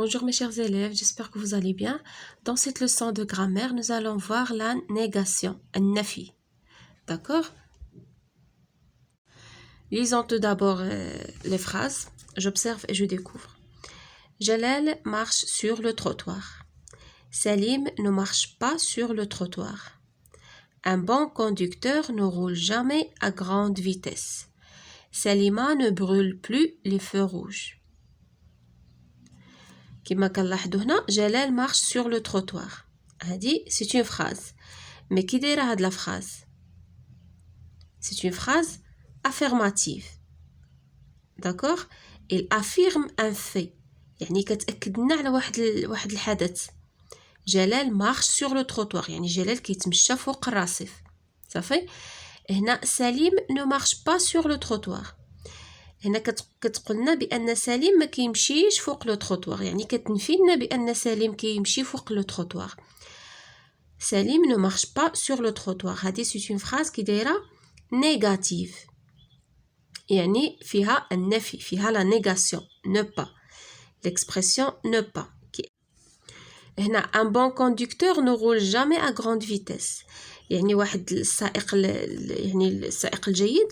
Bonjour mes chers élèves, j'espère que vous allez bien. Dans cette leçon de grammaire, nous allons voir la négation, النفي. D'accord? Lisons tout d'abord les phrases. J'observe et je découvre. Jalal marche sur le trottoir. Salim ne marche pas sur le trottoir. Un bon conducteur ne roule jamais à grande vitesse. Salima ne brûle plus les feux rouges. كما كنلاحظوا هنا جلال marche sur le trottoir. هذه c'est une phrase. Mais كي دايره هاد la phrase? C'est une phrase affirmative. D'accord? Il affirme un fait. يعني كتأكد لنا على واحد الحدث. جلال marche sur le trottoir. يعني جلال كيتمشى فوق الرصيف. صافي؟ هنا سليم ne marche pas sur le trottoir. هنا كتقولنا بان سليم ما كيمشيش فوق لو تروطوار يعني كتنفي لنا بان سليم كيمشي فوق لو تروطوار سليم ne marche pas sur le trottoir هذه c'est une phrase qui دايره négative يعني فيها النفي فيها la négation ne pas l'expression ne pas هنا un bon conducteur ne roule jamais à grande vitesse يعني واحد السائق يعني السائق الجيد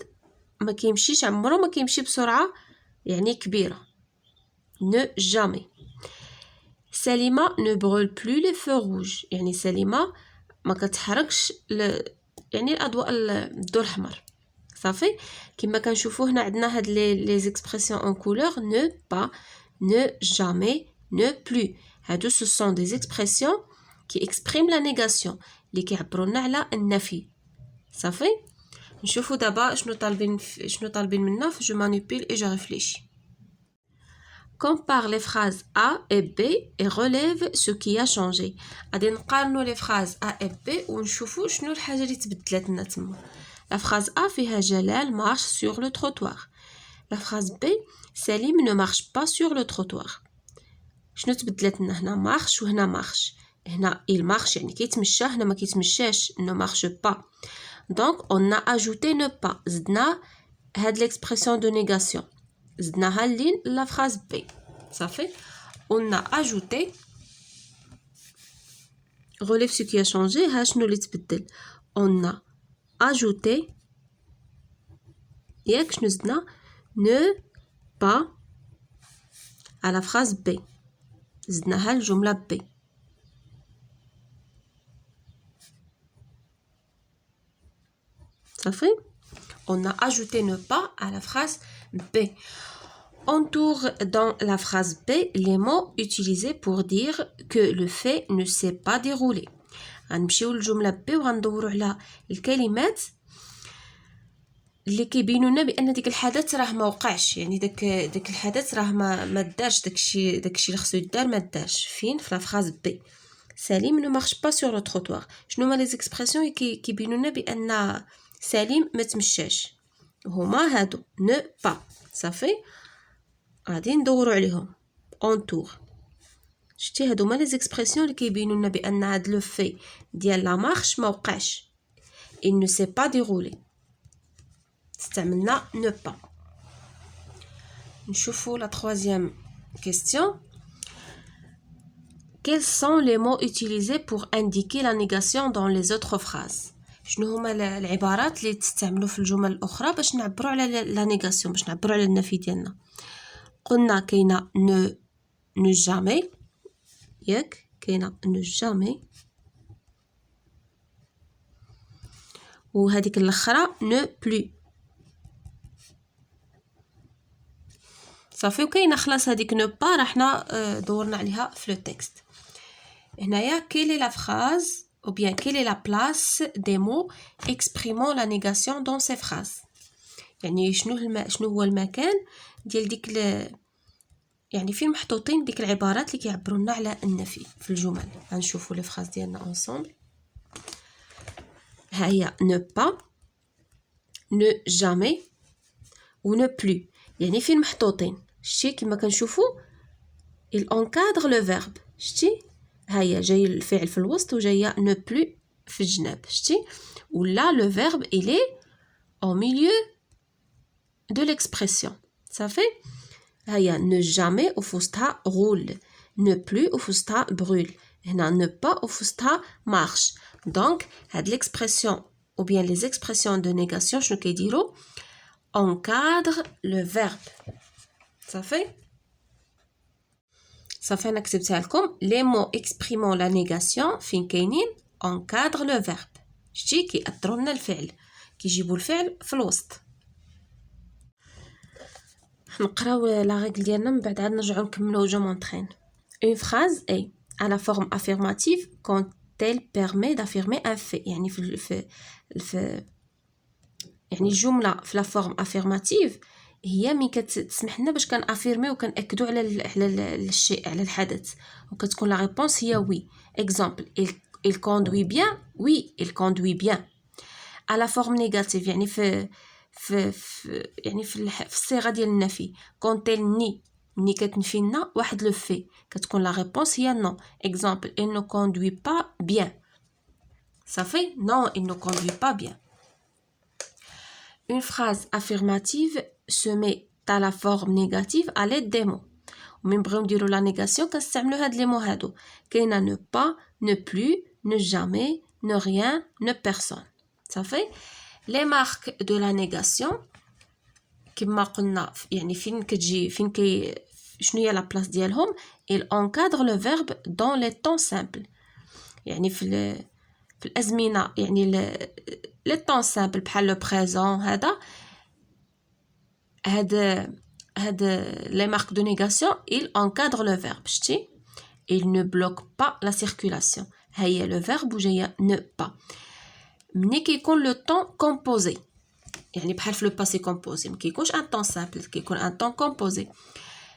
ما كيمشيش عمره ما كيمشي بسرعة يعني كبيرة ne jamais سليمة ne brûle plus les feux rouges يعني سليمة ما كتحركش يعني الأضواء الضوء الأحمر صافي كما كنشوفوا هنا عندنا هاد لي زيكسبرسيون en couleur ne pas ne jamais ne plus هادو ce sont des expressions qui expriment la négation اللي كيعبروا لنا على النفي صافي نشوفوا دابا شنو طالبين منا je manipule et je réfléchis. Compare les phrases A et B et relève ce qui a changé. غادي نقارنوا les phrases A et B ونشوفوا شنو الحاجه اللي تبدلت لنا تما. La phrase A فيها جلال marche sur le trottoir. La phrase B سليم ne marche pas sur le trottoir. شنو تبدلت لنا هنا marche وهنا marche. هنا il marche يعني كيتمشى هنا ما كيتمشاش ne marche pas. Donc, on a ajouté ne pas. زدنا هاد l'expression de négation. زدناها la phrase B. Ça fait, on a ajouté relève ce qui a changé. ها شنو اللي تبدل. On a ajouté ياك شنو زدنا ne pas à la phrase B. زدناها الجملة B. Ça fait, on a ajouté ne pas à la phrase B. Entoure dans la phrase B les mots utilisés pour dire que le fait ne s'est pas déroulé. غنمشيو للجملة B وغندورو على الكلمات اللي كيبينوا لنا بان ديك الحدث راه ما وقعش يعني داك الحدث راه ما دارش داكشي اللي خصو يدار ما دارش فين في لا phrase B. سليم ne marche pas sur le trottoir. شنو هما لي زيكسبرسيون كيبينوا لنا بان سليم ما تمشاش هما هادو ne pas صافي غادي ندورو عليهم entour شتي هادو هما لي زيكسبرسيون اللي كيبينوا لنا بان هاد لو في ديال لا مارش ما وقعش il ne s'est pas déroulé استعملنا ne pas. نشوفوا la troisième question. Quels sont les mots utilisés pour indiquer la négation dans les autres phrases? شنو هما العبارات اللي تستعملوا في الجمل الاخرى باش نعبروا على لا نيغاسيون باش نعبروا على النفي ديالنا. قلنا كاينه ne jamais ياك كاينه ne jamais وهذيك الاخرى ne plus صافي وكاينه خلاص هذيك ne pas راه حنا دورنا عليها في لو تكست. هنايا quelle est la phrase ou bien quelle est la place des mots exprimant la négation dans ces phrases. يعني شنو هو المكان ديال ديك يعني فين محطوطين ديك العبارات اللي كيعبروا لنا على النفي في الجمل. غنشوفوا لي فراز ديالنا ensemble. ها هي ne pas ne jamais و ne plus يعني فين محطوطين شتي كما كنشوفوا il encadre le verbe شتي ها هي جاي الفعل في الوسط وجايه ne plus في الجناب شتي ولا le verbe il est au milieu de l'expression. Ça fait هيا ne jamais وفوسطها roule ne plus au fusta brûle. Ne pas au fusta marche. Donc, l'expression ou bien les expressions de négation, je vais dire, encadre le verbe. Ça fait un accepté comme les mots exprimant la négation, fin كاينين encadre le verbe. شتي كيأثروا لنا الفعل كيجيبوا الفعل في الوسط. نقراو لا ريغل ديالنا من بعد عاد نرجعو نكملو جو مونطرين. Une phrase est à la forme affirmative quand elle permet d'affirmer un fait. يعني يعني الجملة في لا فورم افيرماتيف هي ملي كتسمح لنا باش كنافيرميو وكنأكدوا على الشيء على الحدث وكتكون لا ريبونس هي وي. اكزامبل il conduit bien. Oui, il conduit bien. À la forme négative يعني يعني في الصيغه ديال النفي quand elle nie ملي كتنفي لنا واحد لو في كتكون لا ريبونس هي non. Exemple, il ne conduit pas bien. Ça fait non, il ne conduit pas bien. Une phrase affirmative se met à la forme négative à l'aide des mots. ومن بغيو نديرو لا نيغاسيون كنستعملو هاد لي مو هادو. كاينه ne pas, ne plus, ne jamais, ne rien, ne personne. Ça fait les marques de la négation كما قلنا يعني فين كتجي فين شنو هي لا بلاص ديالهم. il encadre le verbe dans les temps simples. يعني في الازمنه يعني لي طون سامبل بحال لو بريزون هاد les marques de négation il encadre le verbe. شتي il ne bloque pas la circulation. هي le verbe وجايه ne pas. ملي كيكون لو طون كومبوزي يعني بحال في لو باسي كومبوزي ما كيكونش ان طون سامبل كيكون ان طون كومبوزي.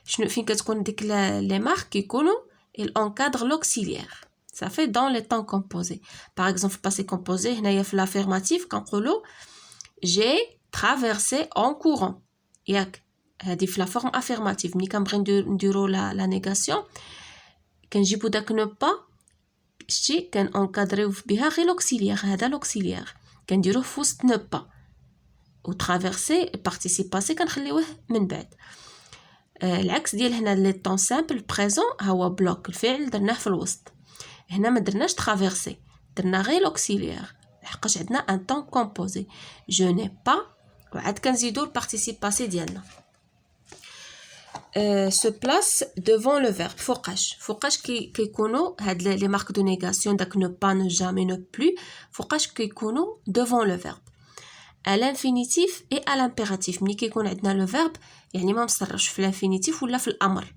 شنو فين كتكون ديك لي مارك كيكونوا il encadre l'auxiliaire. Ça fait dans les temps composés. Par exemple في passé composé هنايا في l'affirmatif كنقولوا j'ai traversé en courant. ياك هذه في لا فورم affirmative. ملي كنبغي نديرو لا نيغاسيون كنجيبو داك نو با شتي كان انكادريو بها غير l'auxiliaire. هذا l'auxiliaire كنديروه في وسط نو با و traverser participe passé كنخليوه من بعد. العكس ديال هنا لي طون سامبل بريزون هو بلوك الفعل درناه في الوسط. هنا ما درناش traverser درنا غير l'auxiliaire لحقاش عندنا ان طون كومبوزي je n'ai pas وعاد كنزيدو البارتيسيب باسي ديالنا. se place devant le verbe. فوقاش كيكونوا هاد لي مارك دو نيغاسيون داك ne pas ne jamais ne plus فوقاش كيكونوا devant le verbe. à l'infinitif et à l'impératif. ملي كيكون عندنا le verbe يعني ما مصرفش في l'infinitif ولا في الامر.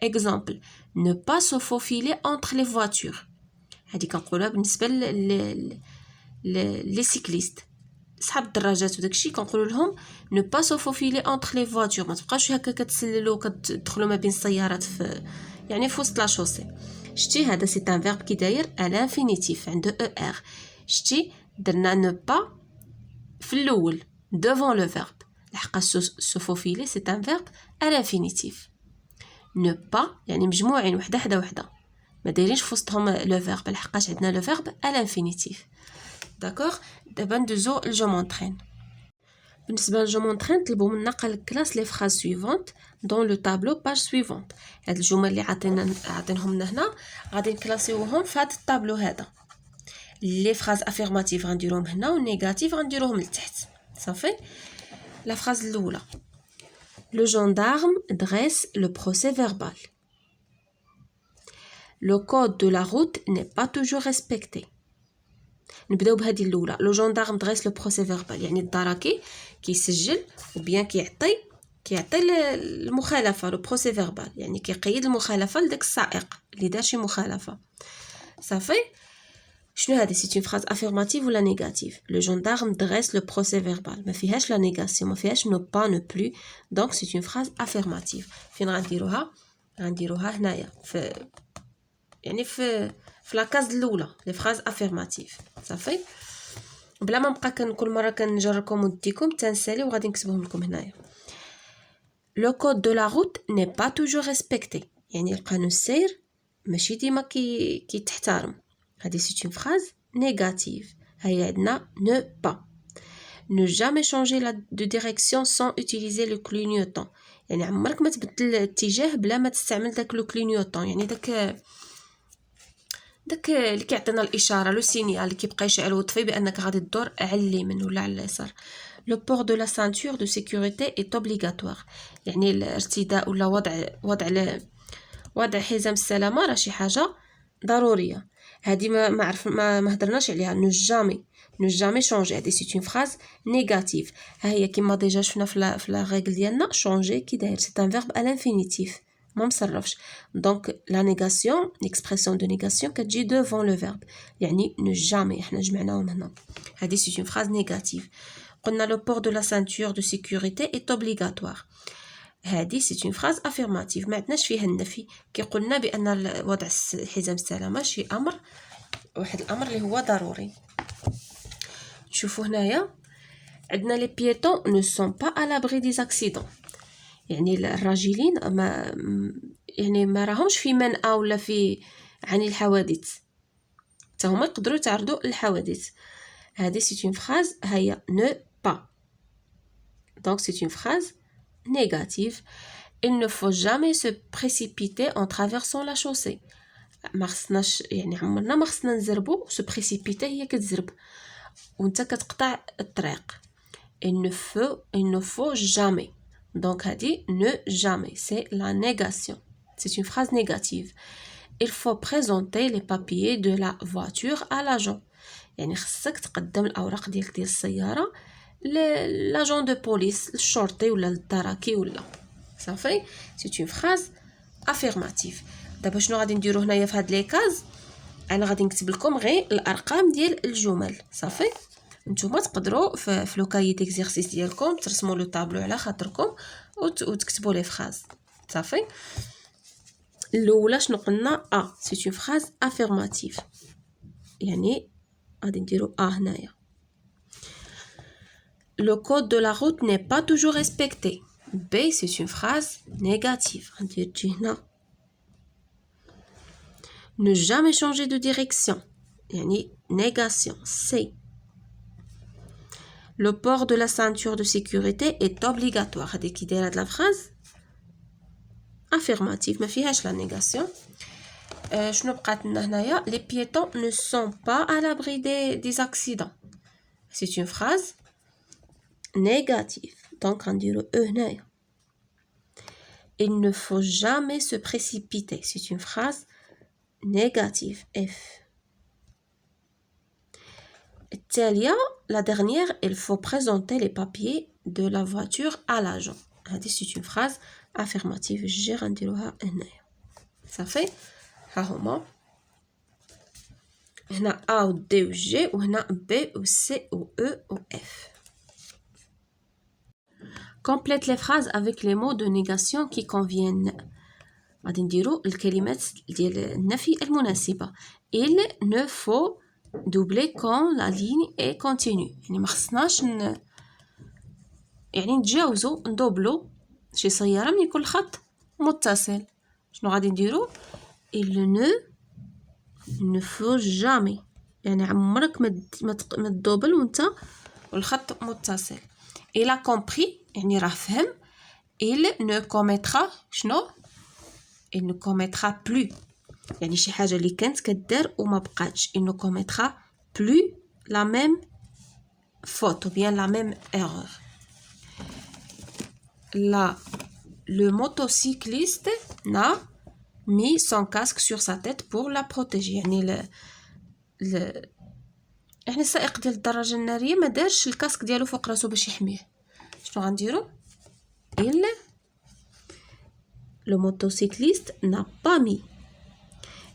exemple ne pas se faufiler entre les voitures. هادي كنقولها بالنسبه لي سيكليست صحاب الدراجات وداكشي كنقولوا لهم ne pas se faufiler entre les voitures. ما تبقاوش هكا كتسللوا كتدخلوا ما بين السيارات في يعني في وسط لا شوسي. شتي هذا سي ان فيرب كي داير à l'infinitif عنده er. شتي درنا ne pas في الاول devant le verbe لحقاش se faufiler c'est un verbe à l'infinitif. ne pas يعني مجموعين وحده حدا وحده ما دايرينش في وسطهم لو فيرب لحقاش عندنا لو فيرب à l'infinitif. داكوغ دابا ندوزو الجو مونطرين. بالنسبه للجو مونطرين طلبوا منا قال كلاس لي فراز سويفونت دون لو طابلو باج سويفونت. هاد الجمل اللي عاطينهم لنا هنا غادي نكلاسيوهم في هاد الطابلو هذا. لي فراز افيرماتيف غنديروهم هنا والنيجاتيف غنديروهم لتحت. صافي لا فراز الاولى le gendarme dresse le procès verbal. Le code de la route n'est pas toujours respecté. نبداو بهذه الاولى لو جوندارم دريس لو بروسي فيربال يعني الدراكي كيسجل وبيان كيعطي المخالفه لو بروسي فيربال يعني كيقيد المخالفه لداك السائق اللي دار شي مخالفه. صافي شنو هذه سي اون فراز افيرماتيف ولا نيجاتيف. لو جوندارم دريس لو بروسي فيربال ما فيهاش لا نيغاسيون ما فيهاش نو با نو بلو دونك سي اون فراز افيرماتيف. فين غنديروها هنايا في يعني في لاكاز الاولى لي فراز افيرماتيف. صافي بلا ما نبقى كل مره كنجركم وديكم تنسالي وغادي نكتبهم لكم هنايا. لو كود دو لا روت ني با توجور ريسبكتي يعني القانون السير ماشي ديما كيتحترم. هذه سي اون فراز نيجاتيف. هيا عندنا ne pas. ne jamais changer de direction sans utiliser le clignotant يعني عمرك ما تبدل الاتجاه بلا ما تستعمل داك لو كلينيوطون، يعني داك اللي كيعطينا الاشاره لو سينيال اللي كيبقى يشعل ويطفي بانك غادي تدور على اليمين ولا على اليسار. لو بور دو لا سانتور دو سيكوريتي ايت اوبليغاتوار، يعني الارتداء ولا وضع حزام السلامه راه شي حاجه ضروريه. هذه ما هضرناش عليها. نو جامي شونجي، هذه سي اون فراز نيجاتيف. ها هي كما ديجا شفنا في لا ريغل ديالنا شونجي كي داير سي ان فيرب ا لانفينيتيف ما مصرفش. دونك لا نيغاسيون ليكسبرسيون دو نيغاسيون كتجي دوفون لو فيرب، يعني نو جامي احنا جمعناهم هنا. هذه سي اون فراز نيجاتيف. قلنا لو بور دو لا سانتور دو سيكوريتي ايت اوبليغاتوار، هذه سي اون فراز افيرماتيف ما عندناش فيها النفي. كي قلنا بان وضع حزام السلامه شي امر، واحد الامر اللي هو ضروري. شوفوا هنايا عندنا لي بيتون نو سون با ا لابري دي زاكسيدون، يعني الراجلين ما راهمش في منأى ولا في عن الحوادث، حتى هما يقدروا يتعرضوا للحوادث. هذه سي اون فراز هي نو با، دونك سي اون فراز négative. Il ne faut jamais se précipiter en traversant la chaussée. ما خصناش يعني عمرنا ما خصنا نزربو. se précipiter هي كتزرب وانت كتقطع الطريق. il ne faut jamais. donc هذه ne jamais c'est la négation, c'est une phrase négative. il faut présenter les papiers de la voiture à l'agent, يعني خصك تقدم الاوراق ديال السياره لاجون دو بوليس، الشرطي ولا الدراكي ولا صافي. سي اون فراز افيرماتيف. دابا شنو غادي نديرو هنايا في هاد لي كاز؟ انا غادي نكتب لكم غير الارقام ديال الجمل صافي. نتوما تقدروا في لو كاي ديكزيرسيس ديالكم ترسموا لو طابلو على خاطركم وتكتبوا لي فراز صافي. الاولى شنو قلنا؟ سي اون فراز افيرماتيف، يعني غادي نديرو هنايا. Le code de la route n'est pas toujours respecté. B, c'est une phrase négative. Ne jamais changer de direction. Yani négation. C. Le port de la ceinture de sécurité est obligatoire. Dès qu'il dit la phrase affirmative, mais fiche la négation. Les piétons ne sont pas à l'abri des accidents. C'est une phrase négatif. Donc on dit le هنايا. Il ne faut jamais se précipiter. C'est une phrase négative. F. التالية la dernière, il faut présenter les papiers de la voiture à l'agent. هذه c'est une phrase affirmative. جي غنديروها هنايا صافي. ها هما هنا A و D و G وهنا B و C و E و F. Complète les phrases avec les mots de négation qui conviennent. غادي نديرو الكلمات ديال النفي المناسبة. Il ne faut doubler quand la ligne est continue. يعني ما خصناش يعني نتجاوزو ندوبلو شي سيارة من يكون الخط متصل. شنو غادي نديرو؟ Il ne faut jamais، يعني عمرك ما تدوبل وانت والخط متصل. Il a compris، يعني راه فهم. Il ne commettra شنو؟ Il ne commettra plus، يعني شي حاجة اللي كانت كدار وما بقاتش. Il ne commettra plus la même faute ou bien la même erreur. Là, le motocycliste n'a mis son casque sur sa tête pour la protéger. يعني يعني السائق ديال الدراجة النارية ما دارش الكاسك ديالو فوق راسو باش يحميه. شنو غنديرو؟ le motocycliste n'a pas mis.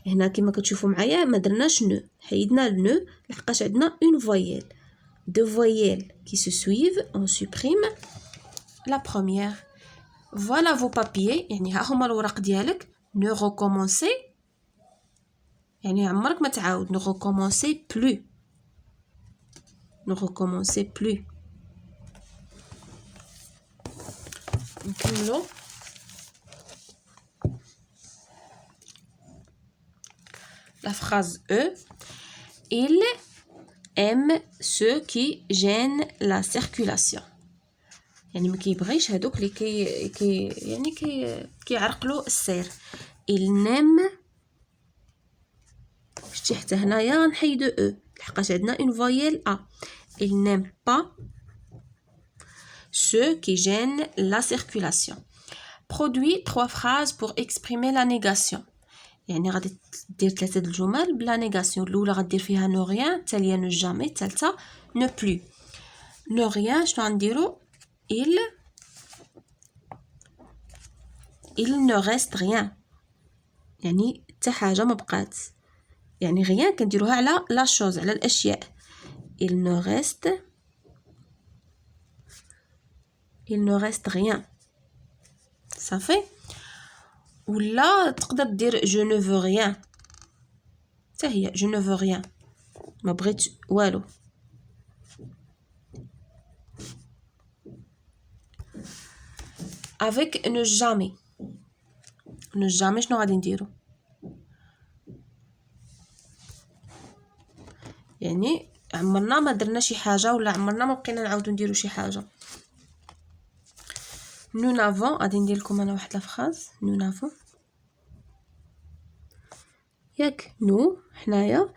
هنا كما كتشوفوا معايا ما درناش نو، حيدنا نو لحقاش عندنا une voyelle. deux voyelles qui se suivent, on supprime la première. Voilà vos papiers، يعني ها هما الوراق ديالك. ne recommencer، يعني عمرك ما تعاود. ne recommencer plus، ne recommencer plus. نكملو. La phrase E. Il aime ceux qui gênent la circulation. يعني ما كيبغيش هادوك اللي يعني كيعرقلو السير. il n'aime شتي حتى هنايا غنحيدو او لحقاش عندنا اون فويل ا. il n'aime pas ceux qui gênent la circulation. produit 3 phrases pour exprimer la négation. يعني غادي دير 3 الجمل بلا نيغاسيون. الاولى غدير فيها نو ريان، الثانيه نو جامي، الثالثه نو بلو. نو ريان شنو غنديرو؟ il ne reste rien، يعني حتى حاجه ما بقات. يعني غيان كنديروها على لا شوز، على الاشياء. il ne reste rien صافي. ولا تقدر دير je ne veux rien حتى هي je ne veux rien، ما بغيت والو. avec ne jamais. ne jamais شنو غادي نديرو؟ يعني عمرنا ما درنا شي حاجه ولا عمرنا ما بقينا نعاودو نديرو شي حاجه. nous n'avons غادي ندير لكم انا واحد لافراز. nous n'avons ياك نو حنايا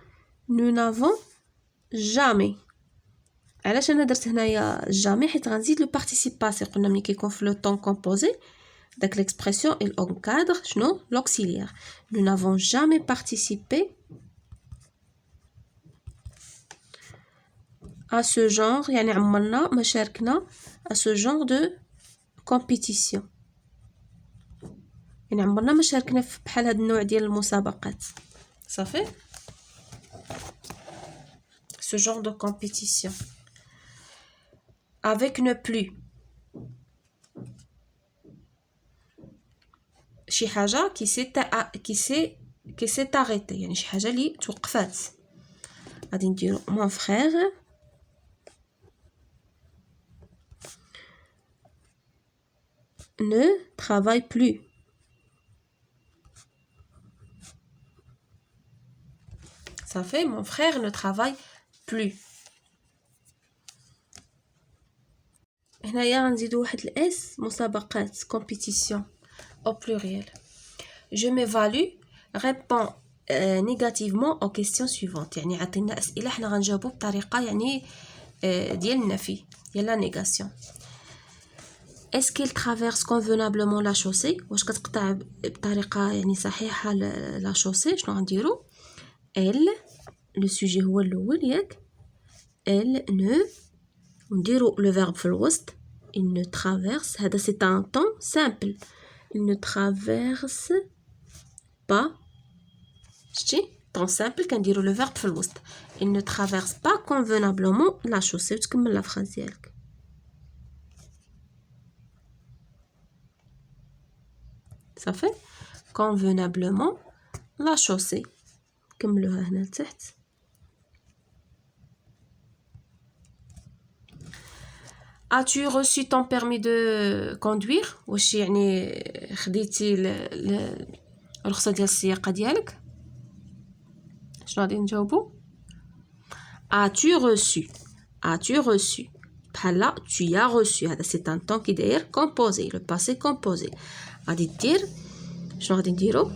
nous n'avons jamais. علاش انا درت هنايا جامي؟ حيت غنزيد لو بارتيسيباسيون. قلنا ملي كيكون في لو طون كومبوزي داك ليكسبرسيون il encadre شنو l'auxiliaire. nous n'avons jamais participé à ce genre، يعني عمرنا ما شاركنا à ce genre de compétition، يعني عمرنا ما شاركنا في بحال هاد النوع ديال المسابقات صافي. ce genre de compétition. avec ne plus شي حاجه كي سي arrêté، يعني شي حاجه اللي توقفات. غادي نديرو mon frère ne travaille plus. ça fait mon frère ne travaille plus. هنايا غنزيدو واحد الاس مسابقات compétition au pluriel. je m'évalue répond négativement aux questions suivantes. يعني عطينا اسئله حنا غنجاوبو بطريقه يعني ديال النفي ديال لا نيغاسيون. est-ce qu'il traverse convenablement la chaussée؟ واش كتقطع بطريقه يعني صحيحه لا شوسي؟ شنو غنديرو؟ elle لو سوجي هو الاول ياك. elle ne ونديرو لو فيرب في الوسط. il ne traverse، هذا سي ان طون سامبل. il ne traverse pas، شتي طون سامبل كنديرو لو فيرب في الوسط. il ne traverse pas convenablement la chaussée وتكمل لا فراز ديالك صافي. convenablement la chaussée كملوها هنا لتحت. as-tu reçu ton permis de conduire؟ واش يعني خديتي الرخصه ديال السياقه ديالك؟ شنو غادي نجاوبو؟ as-tu reçu بحال tu as reçu، هذا سي ان طون كي داير كومبوزي لو باسي كومبوزي. غادي دير شنو غادي نديرو؟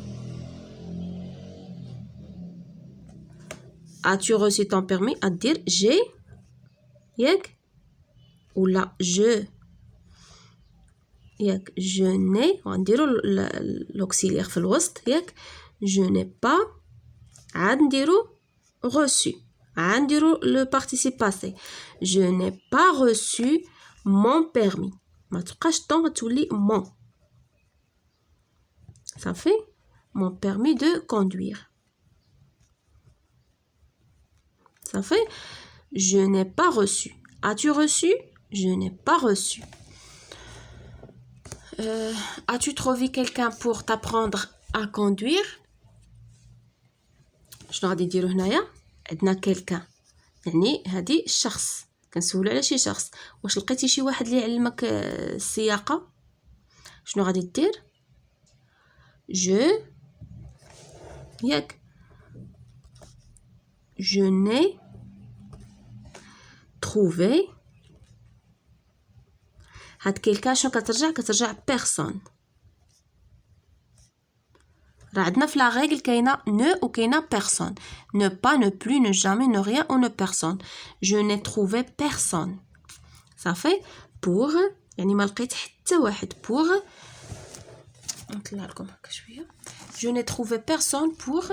as-tu reçu ton permis غدير جي ياك ولا je ياك je n'ai ونديرو لوكسيليير في الوسط ياك. je n'ai pas عاد نديرو reçu عاد نديرو لو participe passé. je n'ai pas reçu mon permis، ما تبقاش طون تولي mon صافي. mon permis de conduire صافي. je n'ai pas reçu. as-tu reçu؟ je n'ai pas reçu. as-tu trouvé quelqu'un pour t'apprendre à conduire؟ شنو غادي نديرو هنايا؟ عندنا quelqu'un يعني هادي الشخص، كنسولو على شي شخص. واش لقيتي شي واحد اللي يعلمك السياقه؟ شنو غادي دير؟ je ياك je n'ai trouvé. هاد quelqu'un شنو كترجع personne. راه عندنا في لا ريغل كاينه ne و كاينه personne. Ne pas, ne plus, ne jamais, ne rien ou ne personne. Je n'ai trouvé personne. صافي pour يعني ما لقيت حتى واحد pour نطلع لكم هكا شويه. Je n'ai trouvé personne pour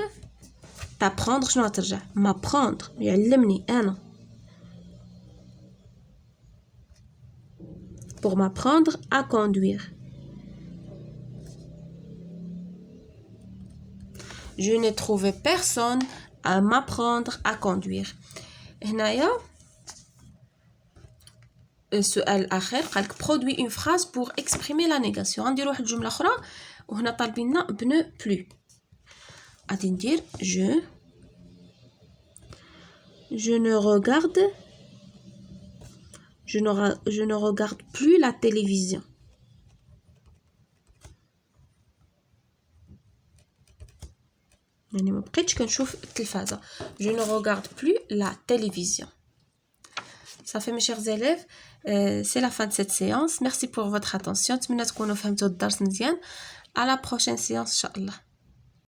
t'apprendre شنو ترجع m'apprendre يعلمني انا. Pour m'apprendre à conduire. Je n'ai trouvé personne à m'apprendre à conduire. هنايا السؤال الأخير قالك produit une phrase pour exprimer la négation. غندير واحد الجملة أخرى وهنا طالبيننا بنو بلو. غادي ندير je ne regarde plus la télévision. يعني ما بقيتش كنشوف التلفازة. Je ne regarde plus la télévision. Ça fait mes chers élèves, c'est la fin de cette séance. Merci pour votre attention. نتمنى تكونوا فهمتوا الدرس مزيان. À la prochaine séance إن شاء الله.